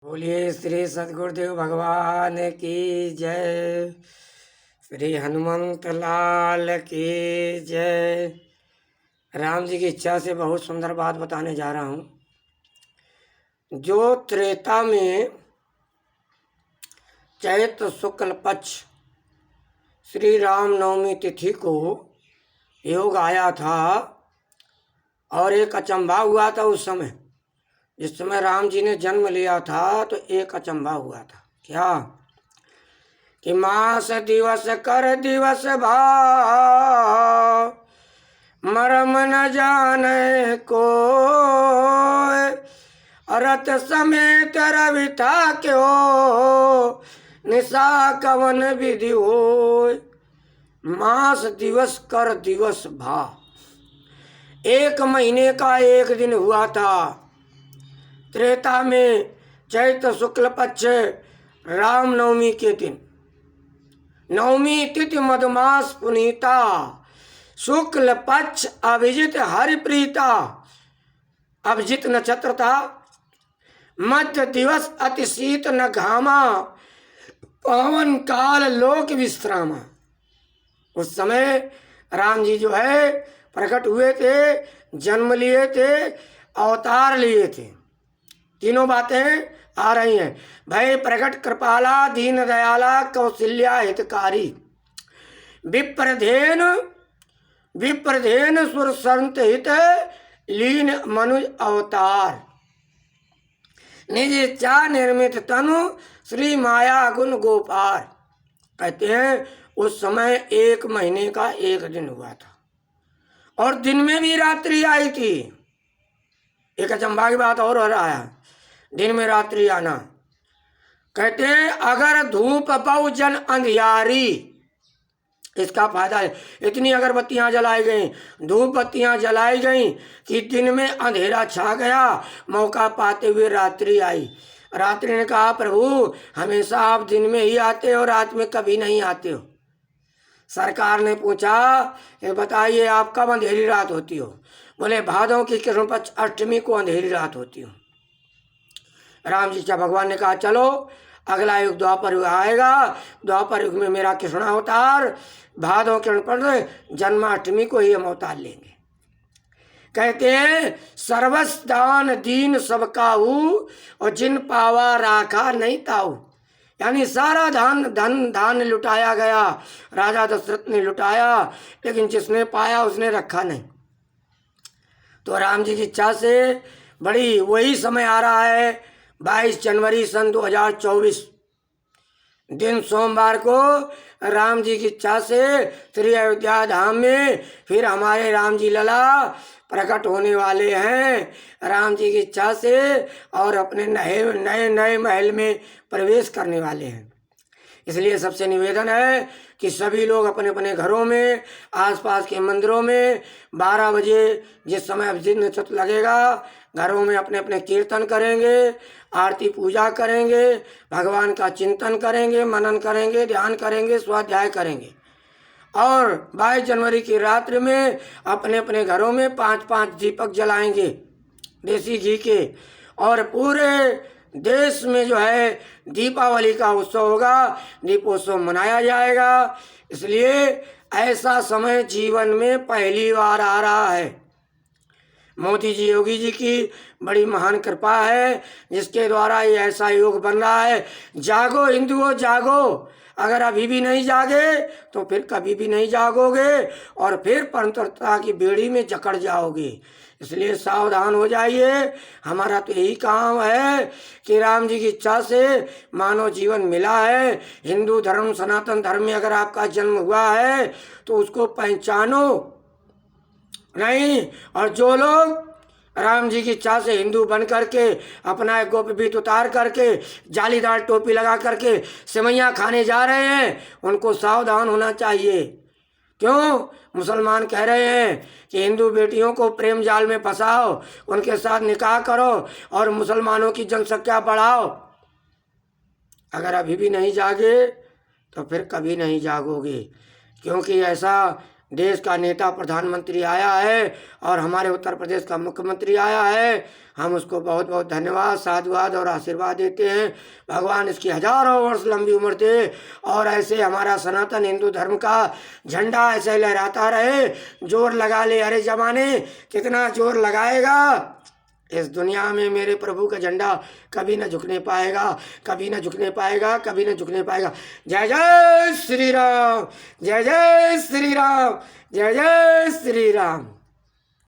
बोलिए श्री सद्गुरुदेव भगवान की जय। श्री हनुमंत लाल की जय। राम जी की इच्छा से बहुत सुंदर बात बताने जा रहा हूँ। जो त्रेता में चैत शुक्ल पक्ष श्री राम नवमी तिथि को योग आया था और एक अचंभा हुआ था उस समय। जिस समय राम जी ने जन्म लिया था तो एक अचंभा हुआ था। क्या कि मास दिवस कर दिवस भाव मरम न जाने को रथ समेत रवि था क्यों निशा कवन विधि हो। मास दिवस कर दिवस भाव एक महीने का एक दिन हुआ था। त्रेता में चैत शुक्ल पक्ष रामनवमी के दिन। नवमी तिथि मधुमास पुनीता शुक्ल पक्ष अभिजित हरिप्रीता। अभिजित नक्षत्र था। मध्य दिवस अति शीत न घामा पावन काल लोक विश्रामा। उस समय राम जी जो है प्रकट हुए थे, जन्म लिए थे, अवतार लिए थे। तीनों बातें आ रही हैं। भय प्रकट कृपाला दीन दयाला कौशल्या हितकारी। विप्रधेन सुर संत हित लीन मनुज अवतार। निज इच्छा निर्मित तनु श्री माया गुण गोपार। कहते हैं उस समय एक महीने का एक दिन हुआ था और दिन में भी रात्रि आई थी। एक अचंभा की बात और हो रहा है, दिन में रात्रि आना। कहते हैं अगर धूप पाऊ जन अंधियारी। इसका फायदा है। इतनी अगरबत्तियां जलाई गई, धूप बत्तियां जलाई गई कि दिन में अंधेरा छा गया। मौका पाते हुए रात्रि आई। रात्रि ने कहा प्रभु हमेशा आप दिन में ही आते हो, रात में कभी नहीं आते हो। सरकार ने पूछा ये बताइए आप कब अंधेरी रात होती हो। बोले भादों की कृष्ण पक्ष अष्टमी को अंधेरी रात होती हो। राम जी का भगवान ने कहा चलो अगला युग द्वापर युग आएगा। द्वापर युग में मेरा कृष्ण अवतार भादों कृष्ण पक्ष जन्माष्टमी को ही हम अवतार लेंगे। कहते हैं सर्वस्दान दीन सबका हूँ और जिन पावा राखा नहीं ताऊ। यानी सारा धन लुटाया गया। राजा दशरथ ने लुटाया लेकिन जिसने पाया उसने रखा नहीं। तो राम जी की इच्छा से बड़ी वही समय आ रहा है 22 जनवरी सन 2024 दिन सोमवार को राम जी की इच्छा से श्री अयोध्या धाम में फिर हमारे राम जी लला प्रकट होने वाले हैं राम जी की इच्छा से और अपने नए महल में प्रवेश करने वाले हैं। इसलिए सबसे निवेदन है कि सभी लोग अपने अपने घरों में आसपास के मंदिरों में 12 बजे जिस समय अभिजित नक्षत्र लगेगा घरों में अपने अपने कीर्तन करेंगे, आरती पूजा करेंगे, भगवान का चिंतन करेंगे, मनन करेंगे, ध्यान करेंगे, स्वाध्याय करेंगे। और 22 जनवरी की रात्रि में अपने अपने घरों में 5-5 दीपक जलाएंगे देसी घी के। और पूरे देश में जो है दीपावली का उत्सव होगा, दीपोत्सव मनाया जाएगा। इसलिए ऐसा समय जीवन में पहली बार आ रहा है। मोदी जी योगी जी की बड़ी महान कृपा है जिसके द्वारा ये ऐसा योग बन रहा है। जागो हिंदुओं जागो। अगर अभी भी नहीं जागे तो फिर कभी भी नहीं जागोगे और फिर परतंत्रता की बेड़ी में जकड़ जाओगे। इसलिए सावधान हो जाइए। हमारा तो यही काम है कि राम जी की इच्छा से मानव जीवन मिला है। हिंदू धर्म सनातन धर्म में अगर आपका जन्म हुआ है तो उसको पहचानो नहीं। और जो लोग राम जी की इच्छा से हिंदू बन करके अपना एक गोपीपीठ उतार करके जालीदार टोपी लगा करके सेवैयाँ खाने जा रहे हैं उनको सावधान होना चाहिए। क्यों? मुसलमान कह रहे हैं कि हिंदू बेटियों को प्रेम जाल में फंसाओ, उनके साथ निकाह करो और मुसलमानों की जनसंख्या बढ़ाओ। अगर अभी भी नहीं जागे तो फिर कभी नहीं जागोगे। क्योंकि ऐसा देश का नेता प्रधानमंत्री आया है और हमारे उत्तर प्रदेश का मुख्यमंत्री आया है। हम उसको बहुत बहुत धन्यवाद, साधुवाद और आशीर्वाद देते हैं। भगवान इसकी हजारों वर्ष लंबी उम्र दे और ऐसे हमारा सनातन हिंदू धर्म का झंडा ऐसे लहराता रहे। जोर लगा ले अरे जमाने, कितना जोर लगाएगा। इस दुनिया में मेरे प्रभु का झंडा कभी न झुकने पाएगा, कभी न झुकने पाएगा, कभी न झुकने पाएगा। जय जय श्री राम, जय जय श्री राम, जय जय श्री राम।